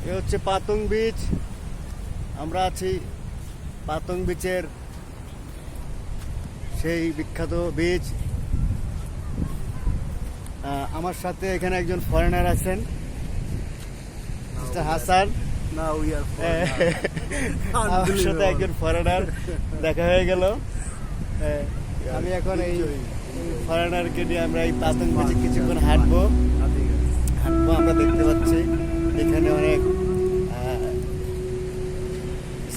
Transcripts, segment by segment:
এ হচ্ছে পাতং বিচ। আমরা আছি পাতং বিচের সেই বিখ্যাত বিচ। আমার সাথে এখানে একজন ফরেনার আছেন, মিস্টার হাসান। আমার সাথে একজন ফরেনার দেখা হয়ে গেল। আমি এখন এই ফরেনারকে নিয়ে আমরা এই পাতং বিচে কিছুক্ষণ হাঁটবো। আমরা দেখতে পাচ্ছি এখানে অনেক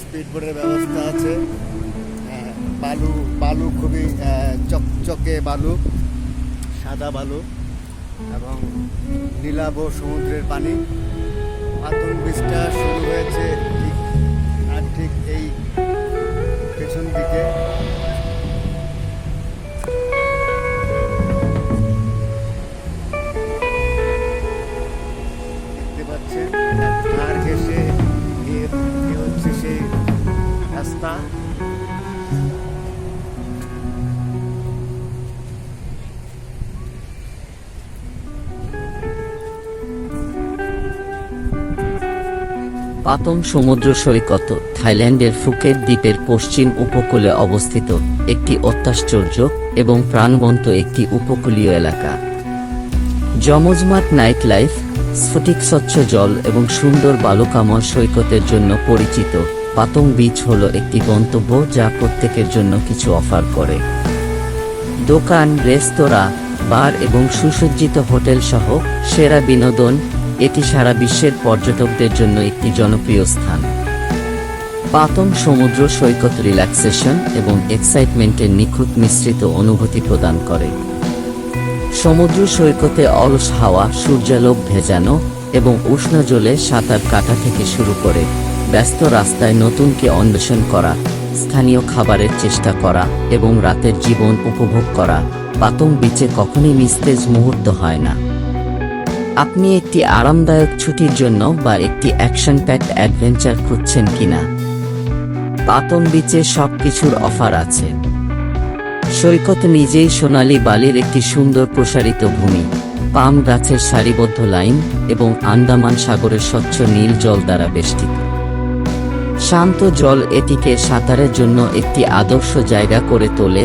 স্পিড বোটের ব্যবস্থা আছে। বালু খুবই চকচকে বালু, সাদা বালু এবং নীলাভ সমুদ্রের পানি। পাতং বিচটা শুরু হয়েছে ঠিক এই পেছন দিকে। দেখতে পাচ্ছেন ধার ঘেঁষে হচ্ছে সেই রাস্তা। পাতং সমুদ্র সৈকত থাইল্যান্ডের ফুকেট দ্বীপের পশ্চিম উপকূলে অবস্থিত একটি অত্যাশ্চর্য এবং প্রাণবন্ত একটি উপকূলীয় এলাকা। জমজমাট নাইট লাইফ, স্ফটিক স্বচ্ছ জল এবং সুন্দর বালুকাময় সৈকতের জন্য পরিচিত পাতং বিচ হল একটি গন্তব্য যা প্রত্যেকের জন্য কিছু অফার করে। দোকান, রেস্তোরাঁ, বার এবং সুসজ্জিত হোটেল সহ সেরা বিনোদন। এটি সারা বিশ্বের পর্যটকদের জন্য একটি জনপ্রিয় স্থান। পাতং সমুদ্র সৈকত রিল্যাক্সেশন এবং এক্সাইটমেন্টের নিখুঁত মিশ্রিত অনুভূতি প্রদান করে। সমুদ্র সৈকতে অলস হাওয়া, সূর্যালোক ভেজানো এবং উষ্ণ জলে সাঁতার কাটা থেকে শুরু করে ব্যস্ত রাস্তায় নতুনকে অন্বেষণ করা, স্থানীয় খাবারের চেষ্টা করা এবং রাতের জীবন উপভোগ করা, পাতং বিচে কখনই নিস্তেজ মুহূর্ত হয় না। আপনি একটি আরামদায়ক ছুটির জন্য বা একটি অ্যাকশন প্যাকড অ্যাডভেঞ্চার খুঁজছেন কিনা? পাতং বিচে সবকিছুর অফার আছে। সৈকত নিজেই সোনালী বালির একটি সুন্দর প্রসারিত ভূমি, পাম গাছের সারিবদ্ধ লাইন এবং আন্দামান সাগরের স্বচ্ছ নীল জল দ্বারা বেষ্টিত। শান্ত জল এটিকে সাঁতারের জন্য একটি আদর্শ জায়গা করে তোলে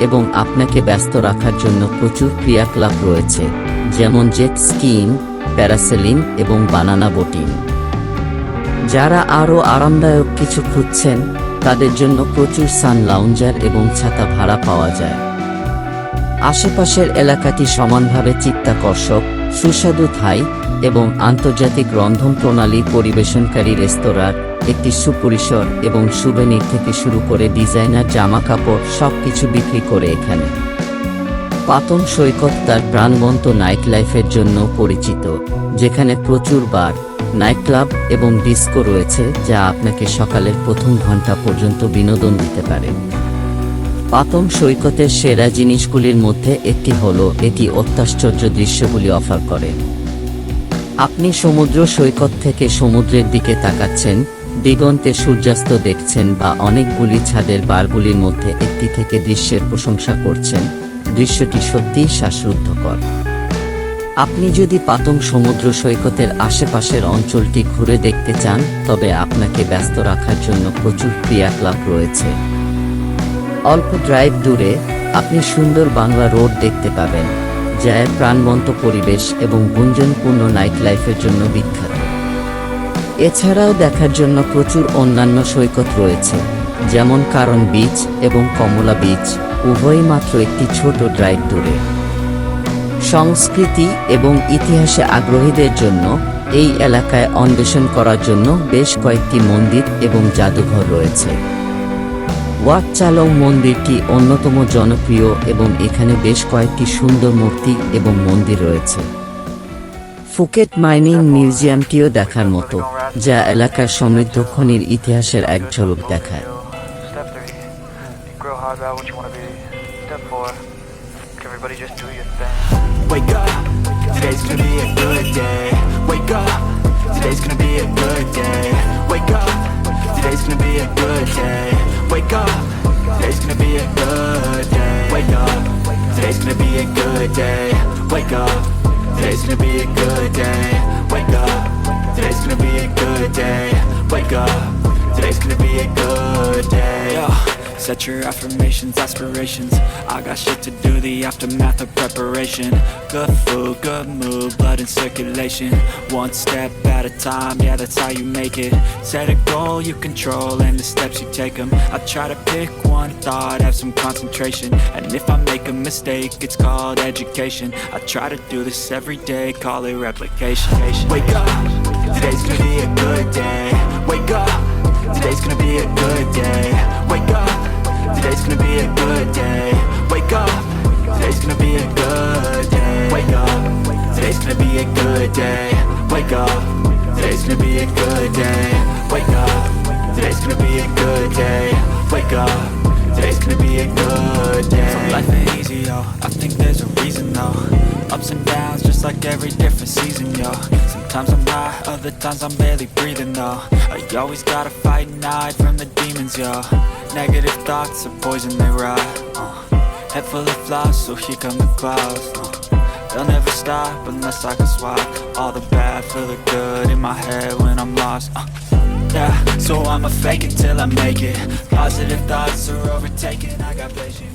এবং আপনাকে ব্যস্ত রাখার জন্য প্রচুর ক্রিয়াকলাপ রয়েছে, যেমন জেট স্কিইং, প্যারাসেলিং এবং বানানা বোটিং। যারা আরও আরামদায়ক কিছু খুঁজছেন তাদের জন্য প্রচুর সান লাউঞ্জার এবং ছাতা ভাড়া পাওয়া যায়। আশেপাশের এলাকাটি সমানভাবে চিত্তাকর্ষক, সুস্বাদু থাই এবং আন্তর্জাতিক রন্ধন প্রণালী পরিবেশনকারী রেস্তোরাঁর একটি সুপরিসর এবং সুভেনির থেকে শুরু করে ডিজাইনার জামাকাপড় সবকিছু বিক্রি করে এখানে। পাতং সৈকত তার প্রাণবন্ত নাইট লাইফের জন্য পরিচিত, যেখানে প্রচুর বার, নাইট ক্লাব এবং ডিস্কো রয়েছে যা আপনাকে সকালের প্রথম ঘন্টা পর্যন্ত বিনোদন দিতে পারে। পাতং সৈকতের সেরা জিনিসগুলির মধ্যে একটি হল এটি অত্যাশ্চর্য দৃশ্যগুলি অফার করে। আপনি সমুদ্র সৈকত থেকে সমুদ্রের দিকে তাকাচ্ছেন, দিগন্তে সূর্যাস্ত দেখছেন বা অনেকগুলি ছাদের বারগুলির মধ্যে একটি থেকে দৃশ্যের প্রশংসা করছেন। দৃশ্যটি সত্যিই শ্বাসরুদ্ধকর। আপনি যদি পাতং সমুদ্র সৈকতের আশেপাশের অঞ্চলটি ঘুরে দেখতে চান তবে আপনাকে ব্যস্ত রাখার জন্য প্রচুর ক্রিয়াকলাপ রয়েছে। অল্প ড্রাইভ দূরে আপনি সুন্দর বাংলা রোড দেখতে পাবেন, যা এর প্রাণবন্ত পরিবেশ এবং গুঞ্জনপূর্ণ নাইট লাইফের জন্য বিখ্যাত। এছাড়াও দেখার জন্য প্রচুর অন্যান্য সৈকত রয়েছে, যেমন কারণ বিচ এবং কমলা বিচ, উভয়ই মাত্র একটি ছোট ড্রাইভ দূরে। সংস্কৃতি এবং ইতিহাসে আগ্রহীদের জন্য এই এলাকায় অন্বেষণ করার জন্য বেশ কয়েকটি মন্দির এবং জাদুঘর রয়েছে। ওয়াট চালং মন্দিরটি অন্যতম জনপ্রিয় এবং এখানে বেশ কয়েকটি সুন্দর মূর্তি এবং মন্দির রয়েছে। ফুকেট মাইনিং মিউজিয়ামটিও দেখার মতো, যা এলাকার সমৃদ্ধ খনির ইতিহাসের এক ঝলক দেখায়। Step 3, grow hard about what you want to be. Step 4, everybody just do your thing. Wake up, today's gonna be a good day. Wake up, today's gonna be a good day. Wake up, today's gonna be a good day. Wake up, today's gonna be a good day. Wake up, today's gonna be a good day. Wake up, today's gonna be a good day. Wake up, today's gonna be a good day. Wake up, today's gonna be a good day. Set your affirmations, aspirations. I got shit to do, the aftermath of preparation. Good food, good mood, blood in circulation. One step at a time, yeah, that's how you make it. Set a goal you control and the steps you take them. I try to pick one thought, have some concentration. And if I make a mistake, it's called education. I try to do this every day, call it replication. Wake up, today's gonna be a good day. Wake up, today's gonna be a good day. Wake up, today's gonna be a good day. Wake up, today's gonna be a good day. Wake up, today's gonna be a good day. Wake up, today's gonna be a good day. Wake up, today's gonna be a good day. Wake up, today's gonna be a good day. Life ain't easy, yo, I think there's a reason though. Ups and downs, just like every different season, yo. Sometimes I'm high, other times I'm barely breathing though. You always gotta fight and hide from the demons, yo. Negative thoughts are poison, they rot. Head full of flies, so here come the clouds. They'll never stop unless I can swap all the bad for the good in my head when I'm lost. Yeah, so I'ma fake it till I make it. Positive thoughts are overtaken, I got patience.